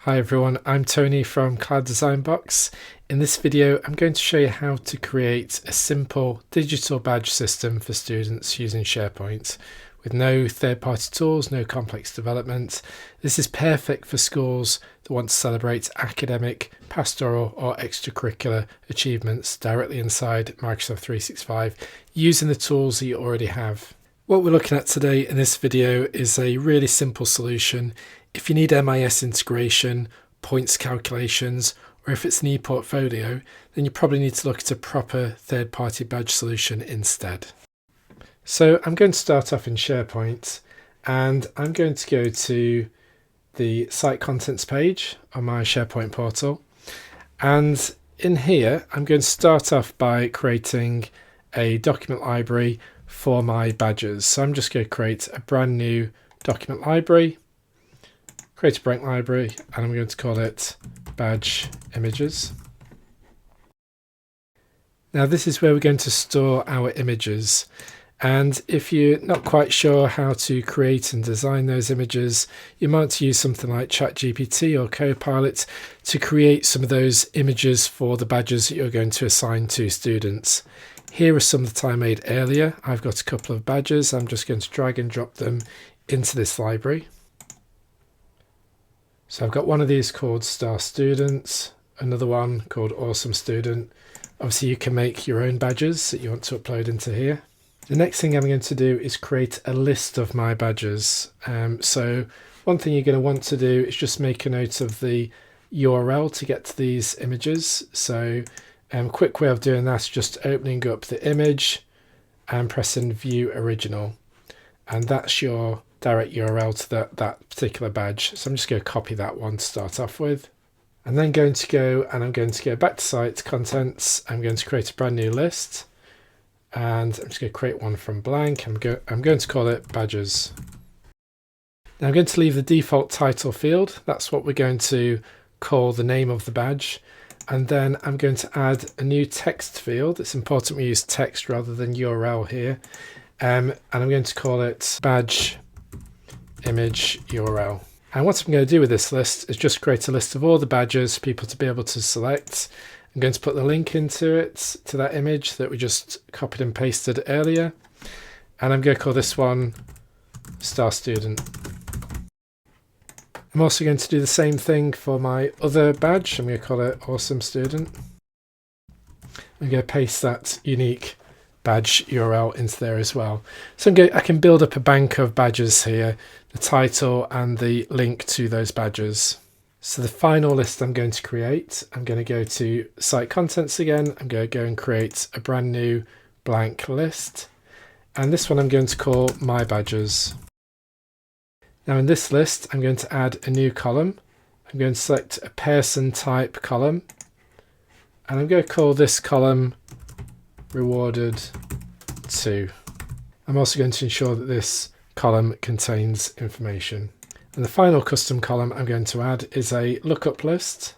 Hi everyone, I'm Tony from Cloud Design Box. In this video, I'm going to show you how to create a simple digital badge system for students using SharePoint with no third-party tools, no complex development. This is perfect for schools that want to celebrate academic, pastoral or extracurricular achievements directly inside Microsoft 365 using the tools that you already have. What we're looking at today in this video is a really simple solution. If you need MIS integration, points calculations, or if it's an e-portfolio, then you probably need to look at a proper third-party badge solution instead. So I'm going to start off in SharePoint and I'm going to go to the site contents page on my SharePoint portal. And in here, I'm going to start off by creating a document library for my badges. So I'm just going to create a brand new document library. Create a blank library and I'm going to call it badge images. Now this is where we're going to store our images, and if you're not quite sure how to create and design those images, you might use something like ChatGPT or Copilot to create some of those images for the badges that you're going to assign to students. Here are some that I made earlier. I've got a couple of badges. I'm just going to drag and drop them into this library. So I've got one of these called Star Student, another one called Awesome Student. Obviously you can make your own badges that you want to upload into here. The next thing I'm going to do is create a list of my badges. So one thing you're going to want to do is just make a note of the URL to get to these images. So a quick way of doing that is just opening up the image and pressing View Original. And that's your direct URL to that particular badge. So I'm just going to copy that one to start off with. And then I'm going to go back to site contents. I'm going to create a brand new list. And I'm just going to create one from blank. I'm going to call it badges. Now I'm going to leave the default title field. That's what we're going to call the name of the badge. And then I'm going to add a new text field. It's important we use text rather than URL here. And I'm going to call it badge image URL. And what I'm going to do with this list is just create a list of all the badges for people to be able to select. I'm going to put the link into it, to that image that we just copied and pasted earlier. And I'm going to call this one Star Student. I'm also going to do the same thing for my other badge. I'm going to call it Awesome Student. I'm going to paste that unique badge URL into there as well. So I can build up a bank of badges here, the title and the link to those badges. So the final list I'm going to create, I'm going to go to site contents again. I'm going to go and create a brand new blank list. And this one I'm going to call My Badges. Now in this list, I'm going to add a new column. I'm going to select a person type column. And I'm going to call this column Rewarded 2. I'm also going to ensure that this column contains information. And the final custom column I'm going to add is a lookup list.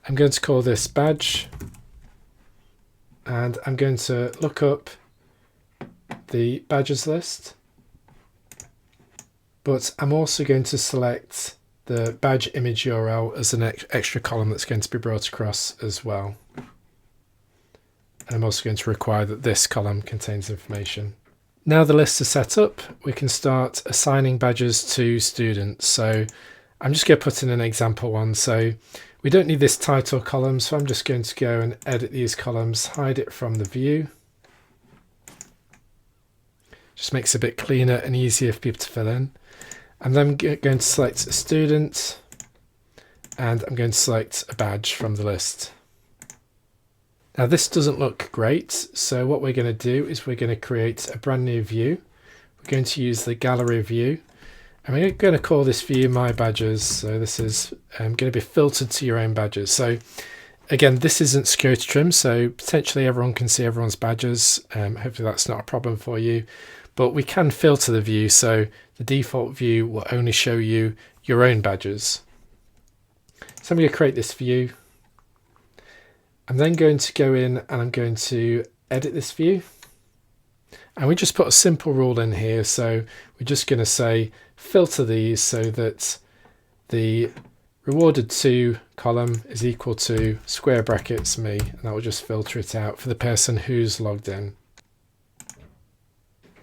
I'm going to call this badge. And I'm going to look up the badges list. But I'm also going to select the badge image URL as an extra column that's going to be brought across as well. And I'm also going to require that this column contains information. Now the lists are set up, we can start assigning badges to students. So I'm just going to put in an example one. So we don't need this title column, so I'm just going to go and edit these columns, hide it from the view. Just makes it a bit cleaner and easier for people to fill in. And then I'm going to select a student and I'm going to select a badge from the list. Now this doesn't look great, so what we're going to do is we're going to create a brand new view. We're going to use the gallery view and we're going to call this view My Badges. So this is going to be filtered to your own badges. So again, this isn't security trim, so potentially everyone can see everyone's badges. Hopefully that's not a problem for you. But we can filter the view, so the default view will only show you your own badges. So I'm going to create this view. I'm then going to go in and I'm going to edit this view. And we just put a simple rule in here. So we're just going to say filter these so that the rewarded to column is equal to square brackets me, and that will just filter it out for the person who's logged in.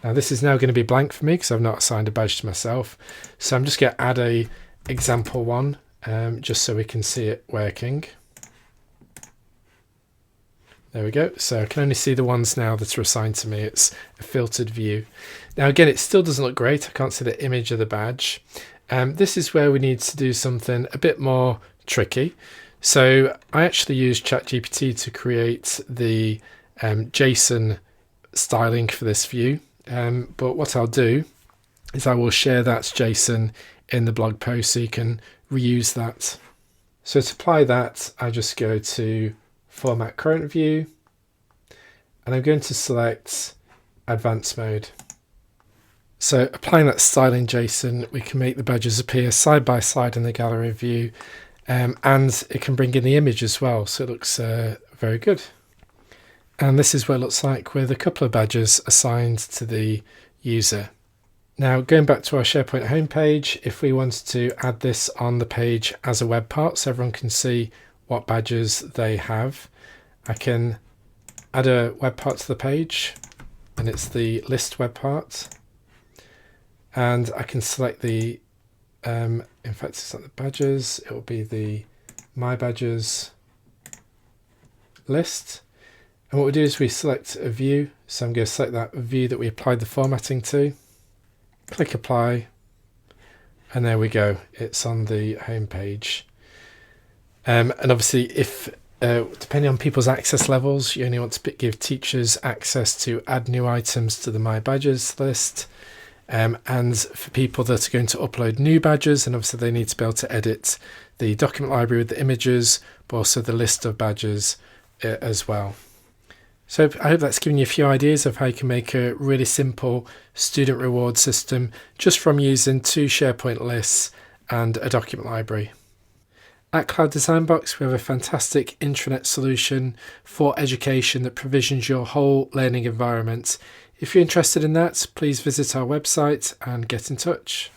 Now this is now going to be blank for me because I've not assigned a badge to myself. So I'm just going to add a example one just so we can see it working. There we go. So I can only see the ones now that are assigned to me. It's a filtered view. Now again, it still doesn't look great. I can't see the image of the badge. This is where we need to do something a bit more tricky. So I actually used ChatGPT to create the JSON styling for this view. But what I'll do is I will share that JSON in the blog post so you can reuse that. So to apply that, I just go to Format Current View, and I'm going to select Advanced Mode. So applying that styling JSON, we can make the badges appear side by side in the gallery view, and it can bring in the image as well, so it looks very good. And this is what it looks like with a couple of badges assigned to the user. Now going back to our SharePoint homepage, if we wanted to add this on the page as a web part so everyone can see what badges they have, I can add a web part to the page, and it's the list web part. And I can select the, in fact it's not the badges, it will be the My Badges list. And what we do is we select a view. So I'm going to select that view that we applied the formatting to. Click Apply. And there we go. It's on the home page. And obviously, if depending on people's access levels, you only want to give teachers access to add new items to the My Badges list. And for people that are going to upload new badges, and obviously they need to be able to edit the document library with the images, but also the list of badges as well. So I hope that's given you a few ideas of how you can make a really simple student reward system just from using 2 SharePoint lists and a document library. At Cloud Design Box, we have a fantastic intranet solution for education that provisions your whole learning environment. If you're interested in that, please visit our website and get in touch.